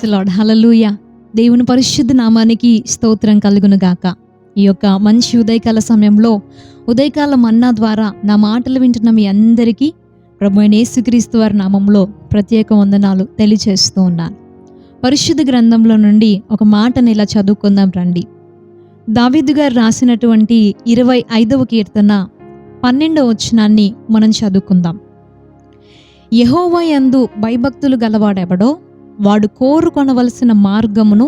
The lord. హల్లెలూయా. దేవుని పరిశుద్ధ నామానికి స్తోత్రం కలుగును గాక. ఈ యొక్క మంచి ఉదయకాల సమయంలో ఉదయకాల మన్నా ద్వారా నా మాటలు వింటున్న మీ అందరికీ ప్రభువైన యేసుక్రీస్తు వారి నామంలో ప్రత్యేక వందనాలు తెలియజేస్తూ ఉన్నాను. పరిశుద్ధ గ్రంథంలో నుండి ఒక మాటని ఇలా చదువుకుందాం రండి. దావీదు గారు రాసినటువంటి 25వ కీర్తన 12వ వచనాన్ని మనం చదువుకుందాం. యెహోవా యందు భయభక్తులు గలవాడెవడో వాడు కోరుకొనవలసిన మార్గమును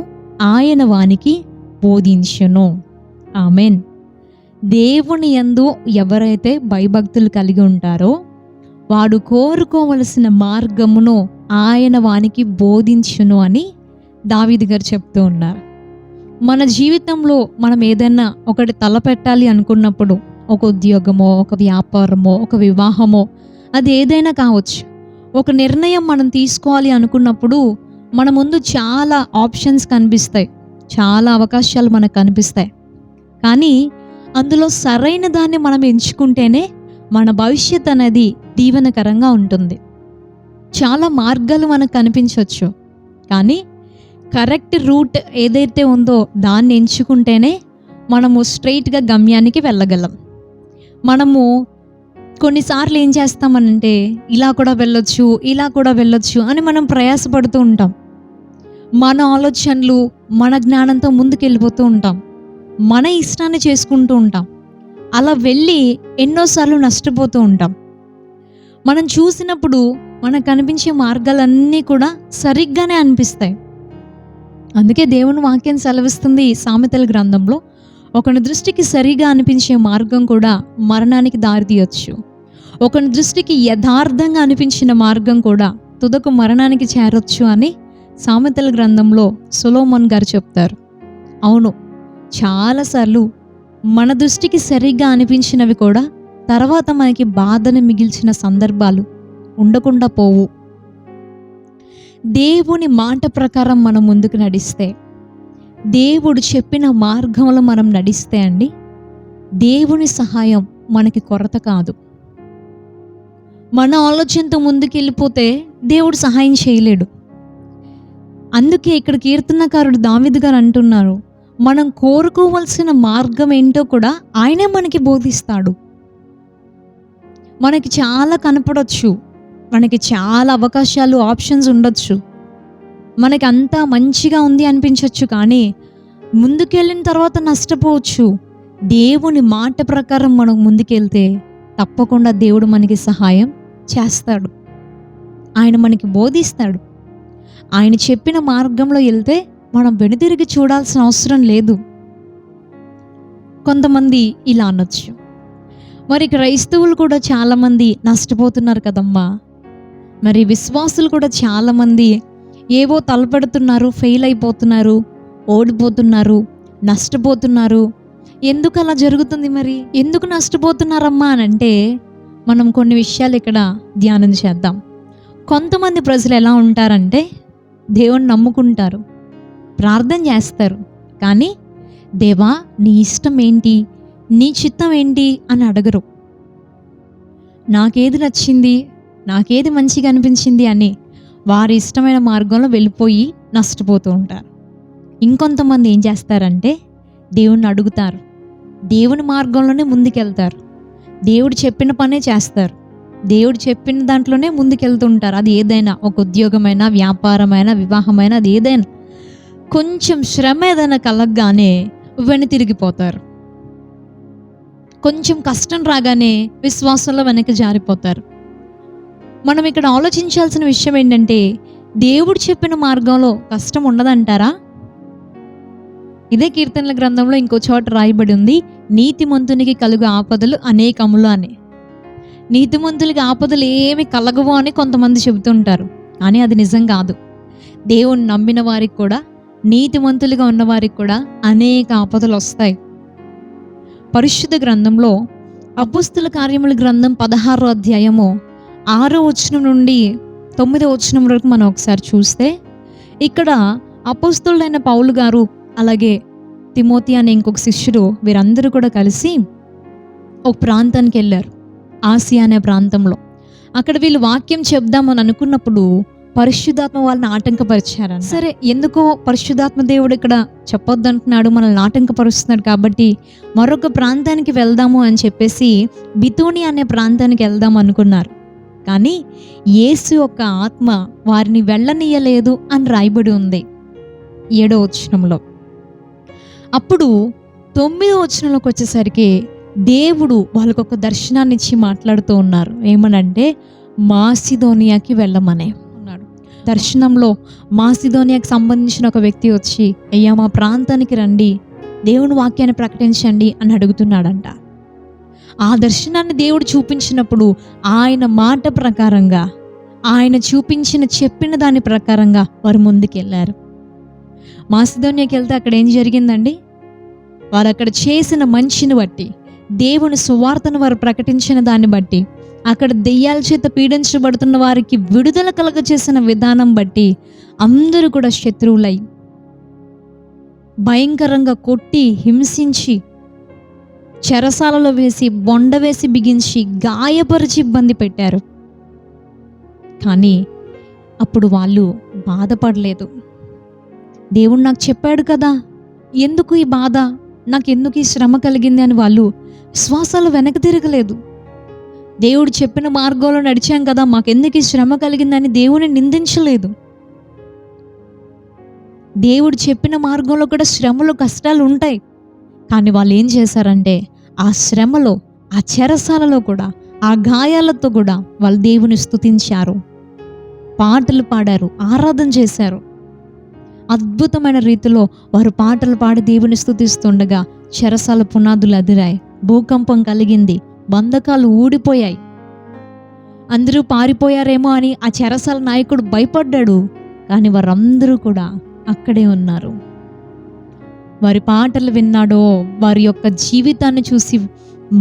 ఆయన వానికి బోధించును. ఆమెన్. దేవుని యందు ఎవరైతే భయభక్తులు కలిగి ఉంటారో వాడు కోరుకోవలసిన మార్గమును ఆయన వానికి బోధించును అని దావీదు గారు చెప్తూ ఉన్నారు. మన జీవితంలో మనం ఏదైనా ఒకటి తలపెట్టాలి అనుకున్నప్పుడు, ఒక ఉద్యోగమో, ఒక వ్యాపారమో, ఒక వివాహమో, అది ఏదైనా కావచ్చు. ఒక నిర్ణయం మనం తీసుకోవాలి అనుకున్నప్పుడు మన ముందు చాలా ఆప్షన్స్ కనిపిస్తాయి, చాలా అవకాశాలు మనకు కనిపిస్తాయి. కానీ అందులో సరైన దాన్ని మనం ఎంచుకుంటేనే మన భవిష్యత్ అనేది దీవెనకరంగా ఉంటుంది. చాలా మార్గాలు మనకు కనిపించవచ్చు, కానీ కరెక్ట్ రూట్ ఏదైతే ఉందో దాన్ని ఎంచుకుంటేనే మనము స్ట్రైట్గా గమ్యానికి వెళ్ళగలం. మనము కొన్నిసార్లు ఏం చేస్తామనంటే ఇలా కూడా వెళ్ళొచ్చు, ఇలా కూడా వెళ్ళొచ్చు అని మనం ప్రయాసపడుతూ ఉంటాం. మన ఆలోచనలు, మన జ్ఞానంతో ముందుకెళ్ళిపోతూ ఉంటాం. మన ఇష్టాన్ని చేసుకుంటూ ఉంటాం. అలా వెళ్ళి ఎన్నోసార్లు నష్టపోతూ ఉంటాం. మనం చూసినప్పుడు మనకు కనిపించే మార్గాలన్నీ కూడా సరిగ్గానే అనిపిస్తాయి. అందుకే దేవుని వాక్యం సెలవిస్తుంది సామెతల గ్రంథంలో, ఒకని దృష్టికి సరిగా అనిపించే మార్గం కూడా మరణానికి దారితీయొచ్చు. ఒకని దృష్టికి యథార్థంగా అనిపించిన మార్గం కూడా తుదకు మరణానికి చేరొచ్చు అని సామెతల గ్రంథంలో సొలొమోన్ గారు చెప్తారు. అవును, చాలాసార్లు మన దృష్టికి సరిగ్గా అనిపించినవి కూడా తర్వాత మనకి బాధను మిగిల్చిన సందర్భాలు ఉండకుండా పోవు. దేవుని మాట ప్రకారం మనం ముందుకు నడిస్తే, దేవుడు చెప్పిన మార్గంలో మనం నడిస్తే అండి, దేవుని సహాయం మనకి కొరత కాదు. మన ఆలోచనతో ముందుకెళ్ళిపోతే దేవుడు సహాయం చేయలేడు. అందుకే ఇక్కడ కీర్తనకారుడు దావీదు గారు అంటున్నారు, మనం కోరుకోవలసిన మార్గం ఏంటో కూడా ఆయనే మనకి బోధిస్తాడు. మనకి చాలా కనపడవచ్చు, మనకి చాలా అవకాశాలు, ఆప్షన్స్ ఉండొచ్చు, మనకి అంతా మంచిగా ఉంది అనిపించవచ్చు, కానీ ముందుకెళ్ళిన తర్వాత నష్టపోవచ్చు. దేవుని మాట ప్రకారం మనం ముందుకెళ్తే తప్పకుండా దేవుడు మనకి సహాయం చేస్తాడు. ఆయన మనకి బోధిస్తాడు. ఆయన చెప్పిన మార్గంలో వెళ్తే మనం వెనుతిరిగి చూడాల్సిన అవసరం లేదు. కొంతమంది ఇలా అనొచ్చు, మరి క్రైస్తవులు కూడా చాలామంది నష్టపోతున్నారు కదమ్మా, మరి విశ్వాసులు కూడా చాలామంది ఏవో తలపెడుతున్నారు, ఫెయిల్ అయిపోతున్నారు, ఓడిపోతున్నారు, నష్టపోతున్నారు. ఎందుకు అలా జరుగుతుంది? మరి ఎందుకు నష్టపోతున్నారమ్మా అని అంటే మనం కొన్ని విషయాలు ఇక్కడ ధ్యానం చేద్దాం. కొంతమంది ప్రజలు ఎలా ఉంటారంటే దేవుణ్ణి నమ్ముకుంటారు, ప్రార్థన చేస్తారు, కానీ దేవా నీ ఇష్టం ఏంటి, నీ చిత్తం ఏంటి అని అడగరు. నాకేది నచ్చింది, నాకేది మంచిగా అనిపించింది అని వారి ఇష్టమైన మార్గంలో వెళ్ళిపోయి నష్టపోతూ ఉంటారు. ఇంకొంతమంది ఏం చేస్తారంటే దేవుణ్ణి అడుగుతారు, దేవుని మార్గంలోనే ముందుకెళ్తారు, దేవుడు చెప్పిన పనే చేస్తారు, దేవుడు చెప్పిన దాంట్లోనే ముందుకెళ్తుంటారు. అది ఏదైనా, ఒక ఉద్యోగమైనా, వ్యాపారమైనా, వివాహమైనా, అది ఏదైనా. కొంచెం శ్రమ ఏదైనా కలగగానే వెనుతిరిగిపోతారు. కొంచెం కష్టం రాగానే విశ్వాసంలో వెనక్కి జారిపోతారు. మనం ఇక్కడ ఆలోచించాల్సిన విషయం ఏంటంటే, దేవుడు చెప్పిన మార్గంలో కష్టం ఉండదంటారా? ఇదే కీర్తనల గ్రంథంలో ఇంకో చోట రాయబడి ఉంది, నీతిమంతునికి కలుగు ఆపదలు అనేకములు అని. నీతిమంతులకి ఆపదలు ఏమి కలగవు అని కొంతమంది చెబుతుంటారు, కానీ అది నిజం కాదు. దేవుని నమ్మిన వారికి కూడా, నీతిమంతులుగా ఉన్నవారికి కూడా అనేక ఆపదలు వస్తాయి. పరిశుద్ధ గ్రంథంలో అపోస్తుల కార్యముల గ్రంథం 16వ అధ్యాయము 6వ వచనం నుండి 9వ వచనం వరకు మనం ఒకసారి చూస్తే, ఇక్కడ అపోస్తులైన పౌలు గారు అలాగే తిమోతి అనే ఇంకొక శిష్యుడు, వీరందరూ కూడా కలిసి ఒక ప్రాంతానికి వెళ్ళారు, ఆసియా అనే ప్రాంతంలో. అక్కడ వీళ్ళు వాక్యం చెప్దామని అనుకున్నప్పుడు పరిశుద్ధాత్మ వాళ్ళని ఆటంకపరిచారని. సరే, ఎందుకో పరిశుద్ధాత్మ దేవుడు ఇక్కడ చెప్పొద్దు అంటున్నాడు, మనల్ని ఆటంకపరుస్తున్నాడు కాబట్టి మరొక ప్రాంతానికి వెళ్దాము అని చెప్పేసి బితూని అనే ప్రాంతానికి వెళ్దాం అనుకున్నారు. కానీ యేసు యొక్క ఆత్మ వారిని వెళ్ళనీయలేదు అని రాయబడి ఉంది 7వ వచనంలో. అప్పుడు 9వ వచనంలోకి వచ్చేసరికి దేవుడు వాళ్ళకొక దర్శనాన్ని ఇచ్చి మాట్లాడుతూ ఉన్నారు. ఏమనంటే మాసిదోనియాకి వెళ్ళమనే ఉన్నాడు. దర్శనంలో మాసిదోనియాకి సంబంధించిన ఒక వ్యక్తి వచ్చి, అయ్యా మా ప్రాంతానికి రండి, దేవుని వాక్యాన్ని ప్రకటించండి అని అడుగుతున్నాడంట. ఆ దర్శనాన్ని దేవుడు చూపించినప్పుడు ఆయన మాట ప్రకారంగా, ఆయన చెప్పిన దాని ప్రకారంగా వారు ముందుకెళ్ళారు. మాసిదోనియాకి వెళ్తే అక్కడ ఏం జరిగిందండి? వారు అక్కడ చేసిన మంచిని బట్టి, దేవుని సువార్తను వారు ప్రకటించిన దాన్ని బట్టి, అక్కడ దెయ్యాల చేత పీడించబడుతున్న వారికి విడుదల కలగ చేసిన విధానం బట్టి అందరూ కూడా శత్రువులై భయంకరంగా కొట్టి హింసించి చెరసాలలో వేసి బొండ వేసి బిగించి గాయపరిచి ఇబ్బంది పెట్టారు. కానీ అప్పుడు వాళ్ళు బాధపడలేదు. దేవుడు నాకు చెప్పాడు కదా, ఎందుకు ఈ బాధ, నాకెందుకు ఈ శ్రమ కలిగింది అని వాళ్ళు విశ్వాసాలు వెనక్కి తిరగలేదు. దేవుడు చెప్పిన మార్గంలో నడిచాం కదా, మాకెందుకు ఈ శ్రమ కలిగిందని దేవుని నిందించలేదు. దేవుడు చెప్పిన మార్గంలో కూడా శ్రమలు కష్టాలు ఉంటాయి. కానీ వాళ్ళు ఏం చేశారంటే ఆ శ్రమలో, ఆ చెరసాలలో కూడా, ఆ గాయాలతో కూడా వాళ్ళు దేవుని స్తుతించారు, పాటలు పాడారు, ఆరాధన చేశారు. అద్భుతమైన రీతిలో వారు పాటలు పాడి దేవుని స్తుతిస్తుండగా చెరసాల పునాదులు అదిరాయి, భూకంపం కలిగింది, బంధకాలు ఊడిపోయాయి. అందరూ పారిపోయారేమో అని ఆ చెరసాల నాయకుడు భయపడ్డాడు. కానీ వారందరూ కూడా అక్కడే ఉన్నారు. వారి పాటలు విన్నాడో, వారి యొక్క జీవితాన్ని చూసి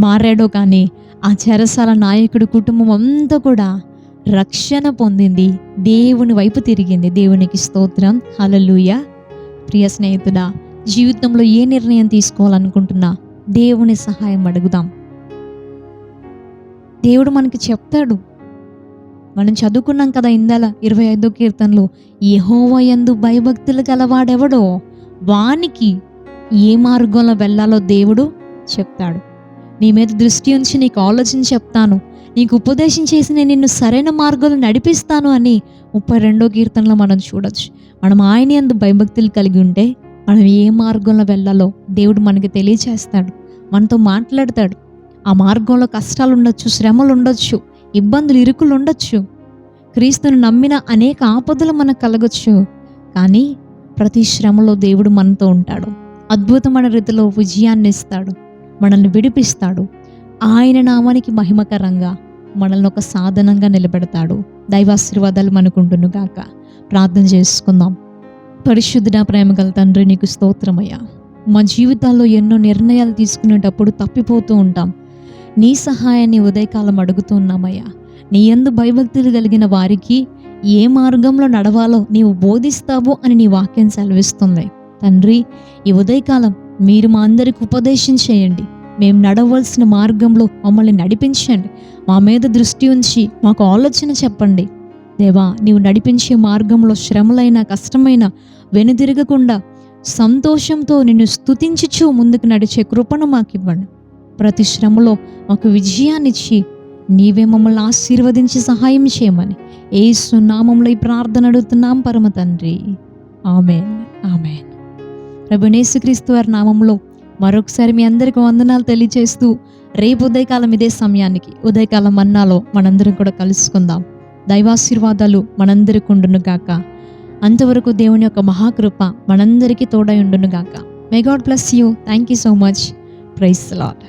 మారాడో, కానీ ఆ చెరసాల నాయకుడి కుటుంబం అంతా కూడా రక్షణ పొందింది, దేవుని వైపు తిరిగింది. దేవునికి స్తోత్రం, హల్లెలూయా. ప్రియ స్నేహితుడా, జీవితంలో ఏ నిర్ణయం తీసుకోవాలనుకుంటున్నా దేవుని సహాయం అడుగుదాం. దేవుడు మనకి చెప్తాడు. మనం చదువుకున్నాం కదా ఇందాల 25వ కీర్తనలో, యెహోవా యందు భయభక్తులు గలవాడెవడో వానికి ఏ మార్గంలో వెళ్ళాలో దేవుడు చెప్తాడు. నీ మీద దృష్టి ఉంచి నీకు ఆలోచన చెప్తాను, నీకు ఉపదేశం చేసి నేను నిన్ను సరైన మార్గంలో నడిపిస్తాను అని 32వ కీర్తనలో మనం చూడొచ్చు. మనం ఆయన యందు భయభక్తులు కలిగి ఉంటే మనం ఏ మార్గంలో వెళ్ళాలో దేవుడు మనకి తెలియచేస్తాడు, మనతో మాట్లాడతాడు. ఆ మార్గంలో కష్టాలు ఉండొచ్చు, శ్రమలు ఉండొచ్చు, ఇబ్బందులు, ఇరుకులు ఉండొచ్చు, క్రీస్తుని నమ్మిన అనేక ఆపదలు మనకు కలగొచ్చు. కానీ ప్రతి శ్రమలో దేవుడు మనతో ఉంటాడు. అద్భుతమైన రీతిలో విజయాన్ని ఇస్తాడు, మనల్ని విడిపిస్తాడు. ఆయన నామానికి మహిమకరంగా మనల్ని ఒక సాధనంగా నిలబెడతాడు. దైవాశీర్వాదాలు మనకుండును గాక. ప్రార్థన చేసుకుందాం. పరిశుద్ధుడా, ప్రేమగల తండ్రి, నీకు స్తోత్రమయ్యా. మా జీవితాల్లో ఎన్నో నిర్ణయాలు తీసుకునేటప్పుడు తప్పిపోతూ ఉంటాం. నీ సహాయాన్ని ఉదయకాలం అడుగుతున్నామయ్యా. నీ యందు భయభక్తులు కలిగిన వారికి ఏ మార్గంలో నడవాలో నీవు బోధిస్తావు అని నీ వాక్యం సెలవిస్తుంది. తండ్రి, ఈ ఉదయకాలం మీరు మా అందరికి ఉపదేశం చేయండి. మేము నడవలసిన మార్గంలో మమ్మల్ని నడిపించండి. మా మీద దృష్టి ఉంచి మాకు ఆలోచన చెప్పండి. దేవా, నీవు నడిపించే మార్గంలో శ్రమలైన, కష్టమైన వెనుదిరగకుండా సంతోషంతో నిన్ను స్తుతించుచూ ముందుకు నడిచే కృపను మాకు ఇవ్వండి. ప్రతి శ్రమలో మాకు విజయాన్నిచ్చి నీవే మమ్మల్ని ఆశీర్వదించి సహాయం చేయమని యేసు నామములో ఈ ప్రార్థన అడుగుతున్నాం పరమ తండ్రి. ఆమేన్, ఆమేన్. ప్రభువైన యేసుక్రీస్తు వారి నామములో మరొకసారి మీ అందరికీ వందనాలు తెలియజేస్తూ, రేపు ఉదయకాలం ఇదే సమయానికి ఉదయకాలం మన్నాలో మనందరం కూడా కలుసుకుందాం. దైవాశీర్వాదాలు మనందరికీ ఉండును గాక. అంతవరకు దేవుని యొక్క మహాకృప మనందరికీ తోడై ఉండును గాక. May God bless you. Thank you so much. Praise the lord.